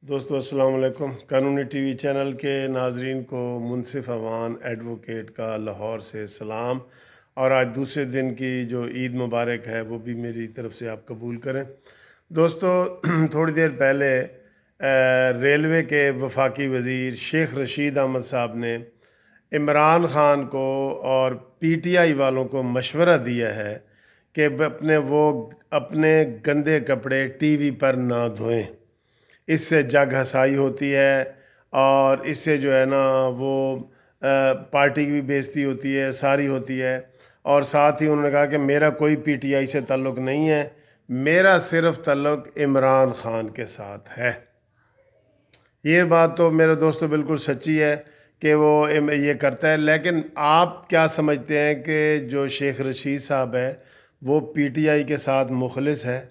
دوستو السلام علیکم۔ قانونی ٹی وی چینل کے ناظرین کو منصف اوان ایڈوکیٹ کا لاہور سے سلام، اور آج دوسرے دن کی جو عید مبارک ہے وہ بھی میری طرف سے آپ قبول کریں۔ دوستو تھوڑی دیر پہلے ریلوے کے وفاقی وزیر شیخ رشید احمد صاحب نے عمران خان کو اور پی ٹی آئی والوں کو مشورہ دیا ہے کہ اپنے گندے کپڑے ٹی وی پر نہ دھوئیں، اس سے جگ ہسائی ہوتی ہے اور اس سے جو ہے نا وہ پارٹی کی بھی بےزتی ہوتی ہے، ساری ہوتی ہے۔ اور ساتھ ہی انہوں نے کہا کہ میرا کوئی پی ٹی آئی سے تعلق نہیں ہے، میرا صرف تعلق عمران خان کے ساتھ ہے۔ یہ بات تو میرے دوستو بالکل سچی ہے کہ وہ یہ کرتا ہے، لیکن آپ کیا سمجھتے ہیں کہ جو شیخ رشید صاحب ہے وہ پی ٹی آئی کے ساتھ مخلص ہے؟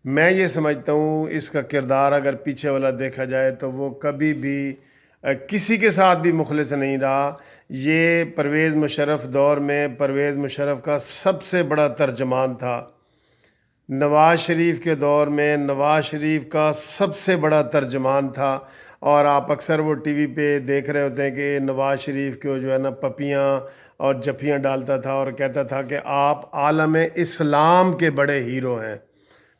میں یہ سمجھتا ہوں اس کا کردار اگر پیچھے والا دیکھا جائے تو وہ کبھی بھی کسی کے ساتھ بھی مخلص نہیں رہا۔ یہ پرویز مشرف دور میں پرویز مشرف کا سب سے بڑا ترجمان تھا، نواز شریف کے دور میں نواز شریف کا سب سے بڑا ترجمان تھا، اور آپ اکثر وہ ٹی وی پہ دیکھ رہے ہوتے ہیں کہ نواز شریف کو جو ہے نا پپیاں اور جفیاں ڈالتا تھا اور کہتا تھا کہ آپ عالم اسلام کے بڑے ہیرو ہیں،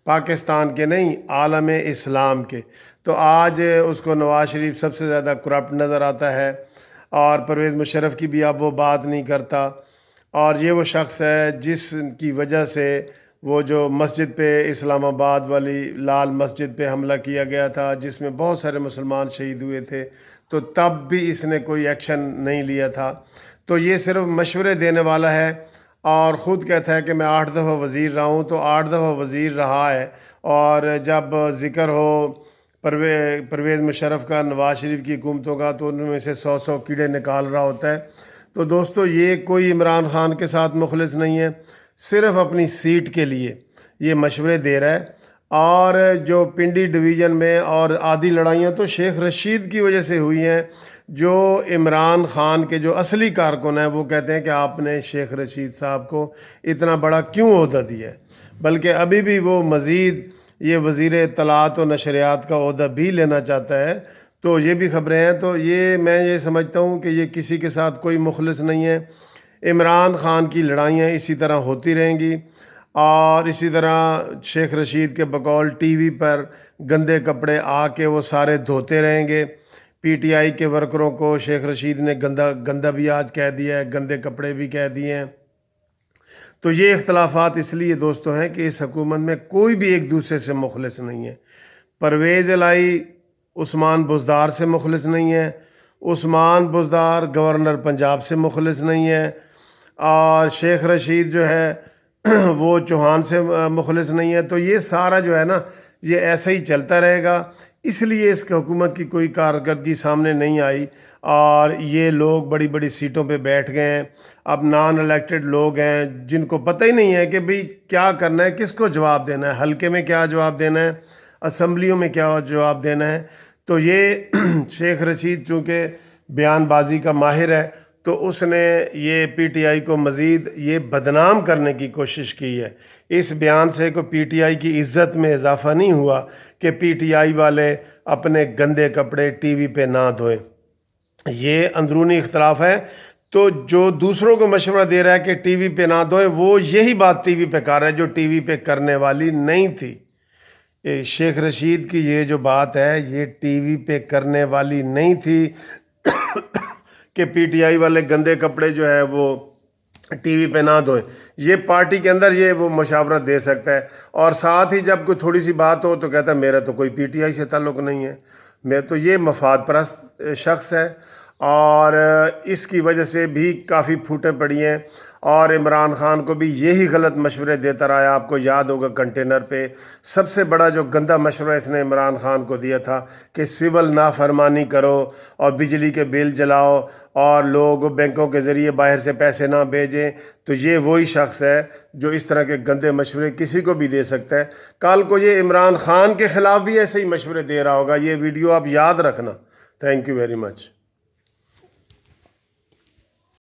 پاکستان کے نہیں، عالم اسلام کے۔ تو آج اس کو نواز شریف سب سے زیادہ کرپٹ نظر آتا ہے، اور پرویز مشرف کی بھی اب وہ بات نہیں کرتا، اور یہ وہ شخص ہے جس کی وجہ سے وہ جو مسجد پہ اسلام آباد والی لال مسجد پہ حملہ کیا گیا تھا جس میں بہت سارے مسلمان شہید ہوئے تھے، تو تب بھی اس نے کوئی ایکشن نہیں لیا تھا۔ تو یہ صرف مشورے دینے والا ہے، اور خود کہتا ہے کہ میں 8 دفعہ وزیر رہا ہوں، تو 8 دفعہ وزیر رہا ہے، اور جب ذکر ہو پرویز مشرف کا، نواز شریف کی حکومتوں کا، تو ان میں سے 100 کیڑے نکال رہا ہوتا ہے۔ تو دوستو یہ کوئی عمران خان کے ساتھ مخلص نہیں ہے، صرف اپنی سیٹ کے لیے یہ مشورے دے رہا ہے۔ اور جو پنڈی ڈویژن میں اور آدھی لڑائیاں تو شیخ رشید کی وجہ سے ہوئی ہیں، جو عمران خان کے جو اصلی کارکن ہیں وہ کہتے ہیں کہ آپ نے شیخ رشید صاحب کو اتنا بڑا کیوں عہدہ دیا ہے، بلکہ ابھی بھی وہ مزید یہ وزیر اطلاعات و نشریات کا عہدہ بھی لینا چاہتا ہے۔ تو یہ بھی خبریں ہیں، تو میں یہ سمجھتا ہوں کہ یہ کسی کے ساتھ کوئی مخلص نہیں ہے۔ عمران خان کی لڑائیاں اسی طرح ہوتی رہیں گی، اور اسی طرح شیخ رشید کے بقول ٹی وی پر گندے کپڑے آ کے وہ سارے دھوتے رہیں گے۔ پی ٹی آئی کے ورکروں کو شیخ رشید نے گندا بھی آج کہہ دیا ہے، گندے کپڑے بھی کہہ دیے ہیں۔ تو یہ اختلافات اس لیے دوستو ہیں کہ اس حکومت میں کوئی بھی ایک دوسرے سے مخلص نہیں ہے۔ پرویز الہی عثمان بزدار سے مخلص نہیں ہے، عثمان بزدار گورنر پنجاب سے مخلص نہیں ہے، اور شیخ رشید جو ہے وہ چوہان سے مخلص نہیں ہے۔ تو یہ سارا جو ہے نا یہ ایسا ہی چلتا رہے گا، اس لیے اس حکومت کی کوئی کارکردگی سامنے نہیں آئی، اور یہ لوگ بڑی بڑی سیٹوں پہ بیٹھ گئے ہیں۔ اب نان الیکٹڈ لوگ ہیں جن کو پتہ ہی نہیں ہے کہ بھئی کیا کرنا ہے، کس کو جواب دینا ہے، حلقے میں کیا جواب دینا ہے، اسمبلیوں میں کیا جواب دینا ہے۔ تو یہ شیخ رشید چونکہ بیان بازی کا ماہر ہے، تو اس نے یہ پی ٹی آئی کو مزید یہ بدنام کرنے کی کوشش کی ہے۔ اس بیان سے کوئی پی ٹی آئی کی عزت میں اضافہ نہیں ہوا کہ پی ٹی آئی والے اپنے گندے کپڑے ٹی وی پہ نہ دھوئیں۔ یہ اندرونی اختلاف ہے، تو جو دوسروں کو مشورہ دے رہا ہے کہ ٹی وی پہ نہ دھوئیں، وہ یہی بات ٹی وی پہ کر رہا ہے جو ٹی وی پہ کرنے والی نہیں تھی۔ شیخ رشید کی یہ جو بات ہے یہ ٹی وی پہ کرنے والی نہیں تھی کہ پی ٹی آئی والے گندے کپڑے جو ہے وہ ٹی وی پہ نہ دھوئیں۔ یہ پارٹی کے اندر یہ وہ مشاورت دے سکتا ہے، اور ساتھ ہی جب کوئی تھوڑی سی بات ہو تو کہتا ہے میرا تو کوئی پی ٹی آئی سے تعلق نہیں ہے، میں تو یہ مفاد پرست شخص ہے، اور اس کی وجہ سے بھی کافی پھوٹیں پڑی ہیں۔ اور عمران خان کو بھی یہی غلط مشورے دیتا رہا ہے۔ آپ کو یاد ہوگا کنٹینر پہ سب سے بڑا جو گندا مشورہ اس نے عمران خان کو دیا تھا کہ سول نافرمانی کرو اور بجلی کے بل جلاؤ اور لوگ بینکوں کے ذریعے باہر سے پیسے نہ بھیجیں۔ تو یہ وہی شخص ہے جو اس طرح کے گندے مشورے کسی کو بھی دے سکتا ہے۔ کل کو یہ عمران خان کے خلاف بھی ایسے ہی مشورے دے رہا ہوگا، یہ ویڈیو آپ یاد رکھنا۔ Thank you very much.